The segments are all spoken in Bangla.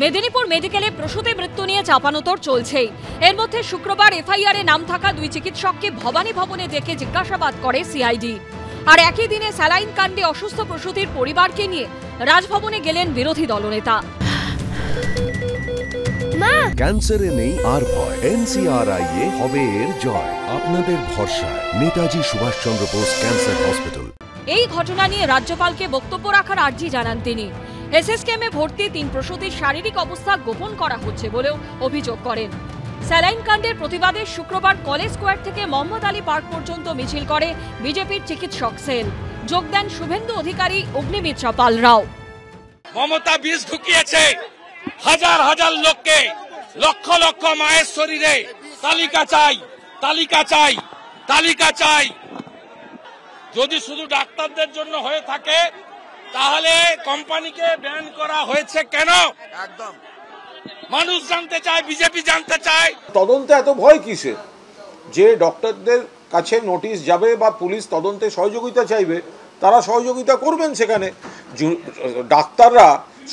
মেদিনীপুর মেডিকেলে প্রসূতি মৃত্যু নিয়ে চাপানোতর চলছেই। এর মধ্যে শুক্রবার এফআইআরে নাম থাকা দুই চিকিৎসককে ভবানী ভবনে ডেকে জিজ্ঞাসাবাদ করে সিআইডি। আর একই দিনে স্যালাইন কাণ্ডে অসুস্থ প্রসূতির পরিবারকে নিয়ে রাজভবনে গেলেন বিরোধী দলনেতা। ক্যান্সারে নেই আর ভয়, এনসিআরআই হবে এর জয়। আপনাদের ভরসা নেতাজি সুভাষচন্দ্র বোস ক্যান্সার হসপিটাল। এই ঘটনা নিয়ে রাজ্যপালকে বক্তব্য রাখার আর্জি জানান তিনি। এসএসকেএমে ভর্তি 3 প্রসূতির শারীরিক অবস্থা গোপন করা হচ্ছে বলেও অভিযোগ করেন। স্যালাইন কাণ্ডের প্রতিবাদে শুক্রবার কলেজ স্কোয়ার থেকে মোহাম্মদ আলী পার্ক পর্যন্ত মিছিল করে বিজেপির চিকিৎসক সেল। যোগ দেন শুভেন্দু অধিকারী, অগ্নিমিত্রা পাল রাও। মমতা বিষ ঢুকিয়েছে হাজার হাজার লোককে, লক্ষ লক্ষ মায়ের শরীরে তালিকা চাই, তালিকা চাই, তালিকা চাই। যদি শুধু ডাক্তারদের জন্য হয়ে থাকে তাহলে কোম্পানিকে ব্যান করা হয়েছে কেন? একদম মানুষ জানতে চায়, বিজেপি জানতে চায়। তদন্তে এত ভয় কিসে? যে ডক্টরদের কাছে নোটিশ যাবে বা পুলিশ তদন্তে সহযোগিতা চাইবে, তারা সহযোগিতা করবেন। সেখানে ডাক্তাররা,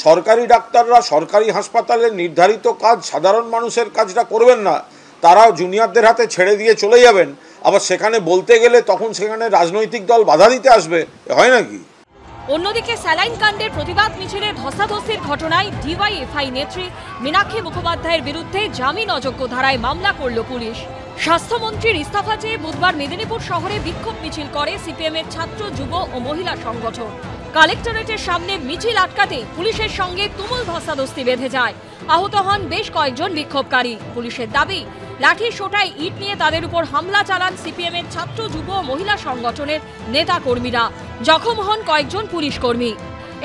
সরকারি ডাক্তাররা সরকারি হাসপাতালের নির্ধারিত কাজ সাধারণ মানুষের কাজটা করবেন না, তারাও জুনিয়রদের হাতে ছেড়ে দিয়ে চলে যাবেন। আবার সেখানে বলতে গেলে তখন সেখানে রাজনৈতিক দল বাধা দিতে আসবে, হয় নাকি? অন্যদিকে স্যালাইন কাণ্ডের প্রতিবাদ মিছিলে ধস্তাধস্তির ঘটনায় ডিওয়াইএফআই নেত্রী মীনাক্ষী মুখোপাধ্যায়ের বিরুদ্ধে জামিন অযোগ্য ধারায় মামলা করল পুলিশ। স্বাস্থ্যমন্ত্রীর ইস্তফা চেয়ে বুধবার মেদিনীপুর শহরে বিক্ষোভ মিছিল করে সিপিএমের ছাত্র, যুব ও মহিলা সংগঠন। কালেক্টরেটের সামনে মিছিল আটকাতে পুলিশের সঙ্গে তুমুল ধস্তাধস্তি বেঁধে যায়। আহত হন বেশ কয়েকজন বিক্ষোভকারী। পুলিশের দাবি, লাঠি সোঁটায় ইট নিয়ে তাদের উপর হামলা চালান সিপিএমের ছাত্র, যুব ও মহিলা সংগঠনের নেতা কর্মীরা। জখম হন কয়েকজন পুলিশ কর্মী।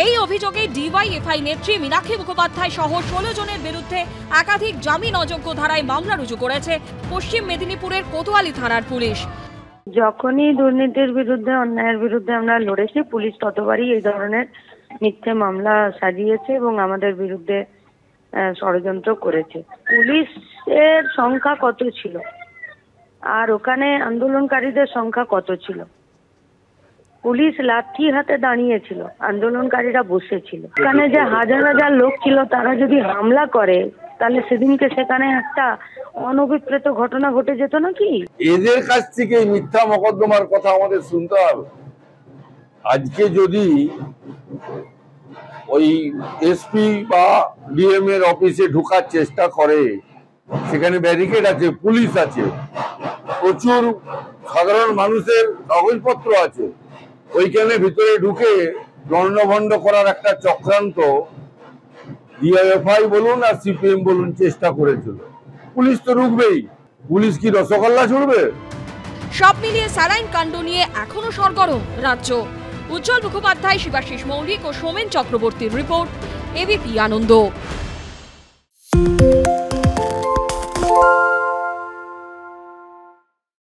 এই অভিযোগে ডিওয়াইএফআই নেত্রী মীনাক্ষী মুখোপাধ্যায় সহ 16 জনের বিরুদ্ধে একাধিক জামিন অযোগ্য ধারায় মামলা রুজু করেছে পশ্চিম মেদিনীপুরের কোতোয়ালি থানার পুলিশ। যখনই দুর্নীতির বিরুদ্ধে, অন্যায়ের বিরুদ্ধে আমরা লড়েছি, পুলিশ ততবারই এই ধরনের মিথ্যে মামলা সাজিয়েছে এবং আমাদের বিরুদ্ধে ষড়যন্ত্র করেছে। পুলিশের সংখ্যা কত ছিল আর ওখানে আন্দোলনকারীদের সংখ্যা কত ছিল? পুলিশ লাঠি হাতে দাঁড়িয়েছিল, আন্দোলনকারীরা বসেছিল। ওখানে যে হাজার হাজার লোক ছিল, তারা যদি হামলা করে তাহলে সেদিনকে সেখানে একটা অনভিপ্রেত ঘটনা ঘটে যেত নাকি? এদের কাছ থেকে মিথ্যা মকদ্দমার কথা আমাদের শুনতে হবে। আজকে যদি ওই এসপি বা ডিএম এর অফিসে ঢোকার চেষ্টা করে, সেখানে ব্যারিকেড আছে, পুলিশ আছে, প্রচুর সাধারণ মানুষের কাগজপত্র আছে, ওইখানে ভিতরে ঢুকে লন্ডভন্ড করার একটা চক্রান্ত ডিওএফআই বলুন আর সিপিএম বলুন চেষ্টা করেছিল। পুলিশ তো রুখবেই। পুলিশ কি রসগোল্লা ছুড়বে? সব মিলিয়ে স্যালাইন কাণ্ড নিয়ে এখনো সরগরম রাজ্য। উজ্জ্বল মুখোপাধ্যায়, শিবাশিস মৌলিক ও সোমেন চক্রবর্তীর রিপোর্ট, এবিপি আনন্দ।